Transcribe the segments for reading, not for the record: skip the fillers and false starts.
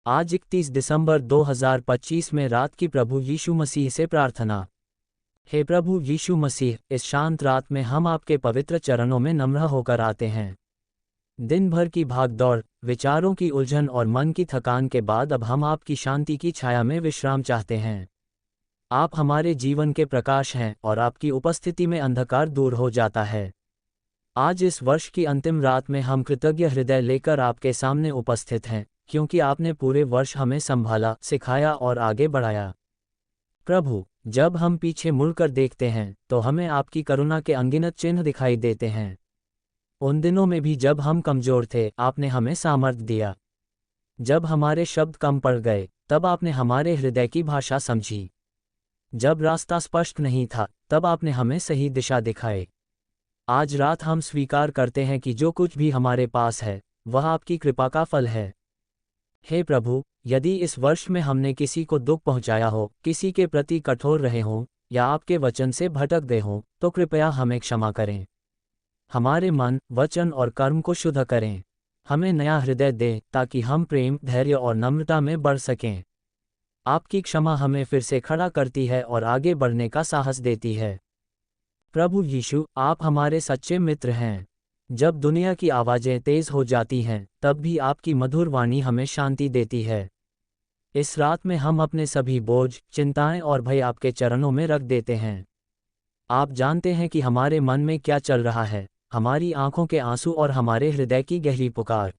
आज 31 दिसंबर 2025 में रात की प्रभु यीशु मसीह से प्रार्थना। हे प्रभु यीशु मसीह, इस शांत रात में हम आपके पवित्र चरणों में नम्र होकर आते हैं। दिन भर की भागदौड़, विचारों की उलझन और मन की थकान के बाद अब हम आपकी शांति की छाया में विश्राम चाहते हैं। आप हमारे जीवन के प्रकाश हैं और आपकी उपस्थिति में अंधकार दूर हो जाता है। आज इस वर्ष की अंतिम रात में हम कृतज्ञ हृदय लेकर आपके सामने उपस्थित हैं, क्योंकि आपने पूरे वर्ष हमें संभाला, सिखाया और आगे बढ़ाया। प्रभु, जब हम पीछे मुड़कर देखते हैं तो हमें आपकी करुणा के अनगिनत चिन्ह दिखाई देते हैं। उन दिनों में भी जब हम कमजोर थे, आपने हमें सामर्थ्य दिया। जब हमारे शब्द कम पड़ गए, तब आपने हमारे हृदय की भाषा समझी। जब रास्ता स्पष्ट नहीं था, तब आपने हमें सही दिशा दिखाई। आज रात हम स्वीकार करते हैं कि जो कुछ भी हमारे पास है, वह आपकी कृपा का फल है। हे प्रभु, यदि इस वर्ष में हमने किसी को दुख पहुंचाया हो, किसी के प्रति कठोर रहे हों या आपके वचन से भटक गए हों, तो कृपया हमें क्षमा करें। हमारे मन, वचन और कर्म को शुद्ध करें। हमें नया हृदय दें ताकि हम प्रेम, धैर्य और नम्रता में बढ़ सकें। आपकी क्षमा हमें फिर से खड़ा करती है और आगे बढ़ने का साहस देती है। प्रभु यीशु, आप हमारे सच्चे मित्र हैं। जब दुनिया की आवाज़ें तेज हो जाती हैं, तब भी आपकी मधुर वाणी हमें शांति देती है। इस रात में हम अपने सभी बोझ, चिंताएं और भय आपके चरणों में रख देते हैं। आप जानते हैं कि हमारे मन में क्या चल रहा है, हमारी आंखों के आंसू और हमारे हृदय की गहरी पुकार।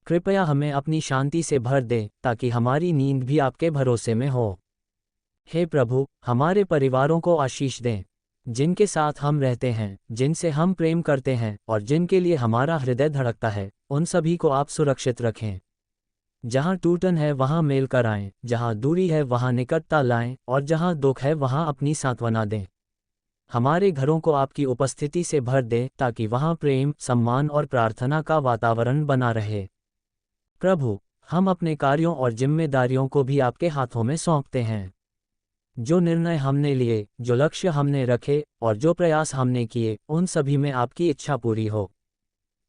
कृपया हमें अपनी शांति से भर दें ताकि हमारी नींद भी आपके भरोसे में हो। हे प्रभु, हमारे परिवारों को आशीष दें, जिनके साथ हम रहते हैं, जिनसे हम प्रेम करते हैं और जिनके लिए हमारा हृदय धड़कता है, उन सभी को आप सुरक्षित रखें। जहाँ टूटन है वहाँ मेल कराएं, जहाँ दूरी है वहाँ निकटता लाएं और जहाँ दुख है वहाँ अपनी सांत्वना दें। हमारे घरों को आपकी उपस्थिति से भर दें ताकि वहाँ प्रेम, सम्मान और प्रार्थना का वातावरण बना रहे। प्रभु, हम अपने कार्यों और जिम्मेदारियों को भी आपके हाथों में सौंपते हैं। जो निर्णय हमने लिए, जो लक्ष्य हमने रखे और जो प्रयास हमने किए, उन सभी में आपकी इच्छा पूरी हो।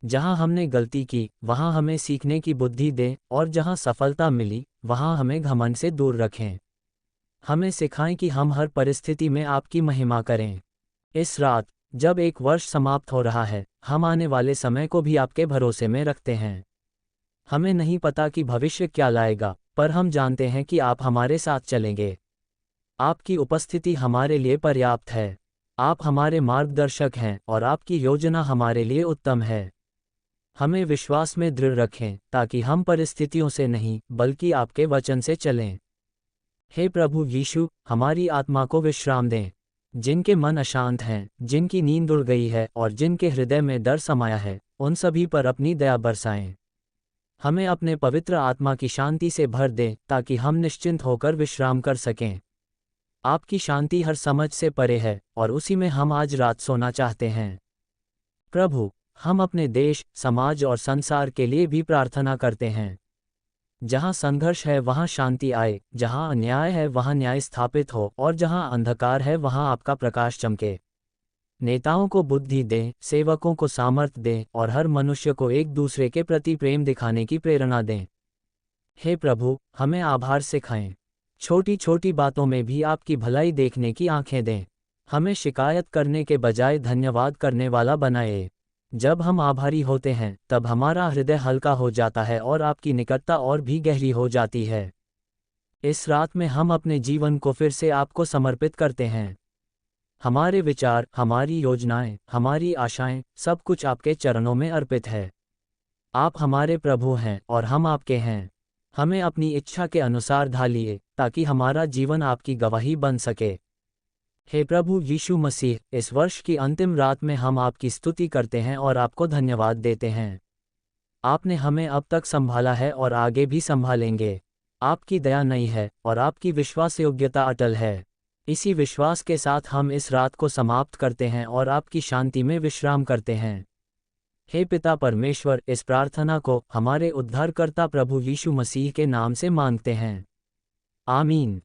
जहां हमने गलती की, वहां हमें सीखने की बुद्धि दें और जहां सफलता मिली, वहां हमें घमंड से दूर रखें। हमें सिखाएं कि हम हर परिस्थिति में आपकी महिमा करें। इस रात, जब एक वर्ष समाप्त हो रहा है, हम आने वाले समय को भी आपके भरोसे में रखते हैं। हमें नहीं पता कि भविष्य क्या लाएगा, पर हम जानते हैं कि आप हमारे साथ चलेंगे। आपकी उपस्थिति हमारे लिए पर्याप्त है। आप हमारे मार्गदर्शक हैं और आपकी योजना हमारे लिए उत्तम है। हमें विश्वास में दृढ़ रखें ताकि हम परिस्थितियों से नहीं, बल्कि आपके वचन से चलें। हे प्रभु यीशु, हमारी आत्मा को विश्राम दें। जिनके मन अशांत हैं, जिनकी नींद उड़ गई है और जिनके हृदय में डर समाया है, उन सभी पर अपनी दया बरसाएं। हमें अपने पवित्र आत्मा की शांति से भर दें ताकि हम निश्चिंत होकर विश्राम कर सकें। आपकी शांति हर समझ से परे है और उसी में हम आज रात सोना चाहते हैं। प्रभु, हम अपने देश, समाज और संसार के लिए भी प्रार्थना करते हैं। जहां संघर्ष है वहां शांति आए, जहां अन्याय है वहां न्याय स्थापित हो और जहां अंधकार है वहां आपका प्रकाश चमके। नेताओं को बुद्धि दें, सेवकों को सामर्थ्य दें और हर मनुष्य को एक दूसरे के प्रति प्रेम दिखाने की प्रेरणा दें। हे प्रभु, हमें आभार सिखाएं। छोटी छोटी बातों में भी आपकी भलाई देखने की आंखें दें। हमें शिकायत करने के बजाय धन्यवाद करने वाला बनाए। जब हम आभारी होते हैं, तब हमारा हृदय हल्का हो जाता है और आपकी निकटता और भी गहरी हो जाती है। इस रात में हम अपने जीवन को फिर से आपको समर्पित करते हैं। हमारे विचार, हमारी योजनाएं, हमारी आशाएं, सब कुछ आपके चरणों में अर्पित है। आप हमारे प्रभु हैं और हम आपके हैं। हमें अपनी इच्छा के अनुसार ढालिए ताकि हमारा जीवन आपकी गवाही बन सके। हे प्रभु यीशु मसीह, इस वर्ष की अंतिम रात में हम आपकी स्तुति करते हैं और आपको धन्यवाद देते हैं। आपने हमें अब तक संभाला है और आगे भी संभालेंगे। आपकी दया नई है और आपकी विश्वास योग्यता अटल है। इसी विश्वास के साथ हम इस रात को समाप्त करते हैं और आपकी शांति में विश्राम करते हैं। हे पिता परमेश्वर, इस प्रार्थना को हमारे उद्धारकर्ता प्रभु यीशु मसीह के नाम से मांगते हैं। आमीन।